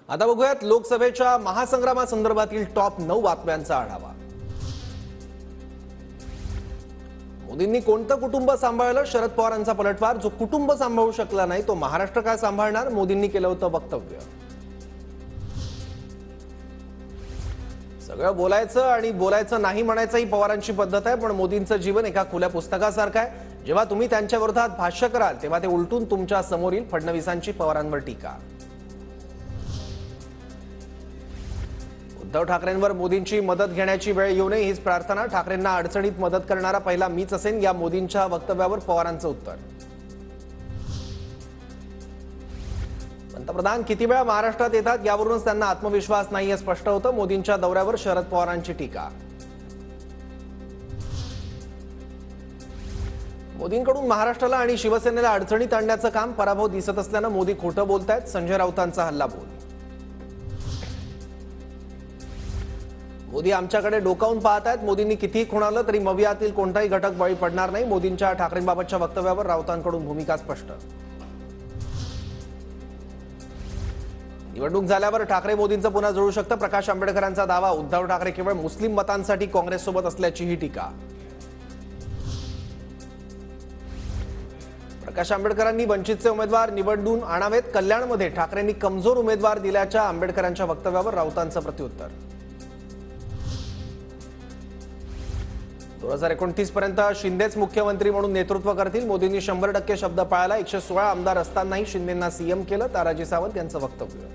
आता बघूयात लोकसभेच्या महासंग्रामासंदर्भातील टॉप 9 बातम्यांचा आढावा। मोदींनी कोणतं कुटुंब सांभाळलं? शरद पवारांचा पलटवार। जो कुटुंब सांभाळू शकला नाही तो महाराष्ट्र काय सांभाळणार? मोदींनी केलं होतं वक्तव्य। सगळं बोलायचं आणि बोलायचं नाही म्हणायचं ही पवारांची पद्धत आहे, पण मोदींचं जीवन एका खुल्या पुस्तकासारखं आहे। जेव्हा तुम्ही त्यांच्या विरोधात भाष्य कराल तेव्हा ते उलटून तुमच्या समोर येईल। फडणवीसांची पवारांवर टीका। उद्धव ठाकरेंवर मोदींची मदत घेण्याची वेळ येऊ नये हीच प्रार्थना। ठाकरेंना अडचणीत मदत करणारा पहिला मीच असेन या मोदींच्या वक्तव्यावर पवारांचं उत्तर। पंतप्रधान किती वेळा महाराष्ट्रात येतात यावरूनच त्यांना आत्मविश्वास नाही हे स्पष्ट होतं। मोदींच्या दौऱ्यावर शरद पवारांची टीका। मोदींकडून महाराष्ट्राला आणि शिवसेनेला अडचणीत आणण्याचं काम पराभव दिसत असल्यानं मोदी खोटं बोलतायत। संजय राऊतांचा हल्लाबोल। मोदी आमच्याकडे डोकावून पाहतायत। मोदींनी कितीही खुणावलं तरी मवियातील कोणताही घटक बळी पडणार नाही। मोदींच्या ठाकरेंबाबतच्या वक्तव्यावर राऊतांकडून भूमिका स्पष्ट। निवडणूक झाल्यावर ठाकरे मोदींचं पुन्हा जुळू शकतं प्रकाश आंबेडकरांचा दावा। उद्धव ठाकरे केवळ मुस्लिम मतांसाठी काँग्रेससोबत असल्याचीही टीका। प्रकाश आंबेडकरांनी वंचितचे उमेदवार निवडून आणावेत। कल्याणमध्ये ठाकरेंनी कमजोर उमेदवार दिल्याच्या आंबेडकरांच्या वक्तव्यावर राऊतांचं प्रत्युत्तर। 2029 पर्यंत शिंदेच मुख्यमंत्री म्हणून नेतृत्व करतील। मोदींनी 100% शब्द पाळला। 116 आमदार असतानाही शिंदेंना सीएम केलं। ताराजी सावंत यांचं वक्तव्य।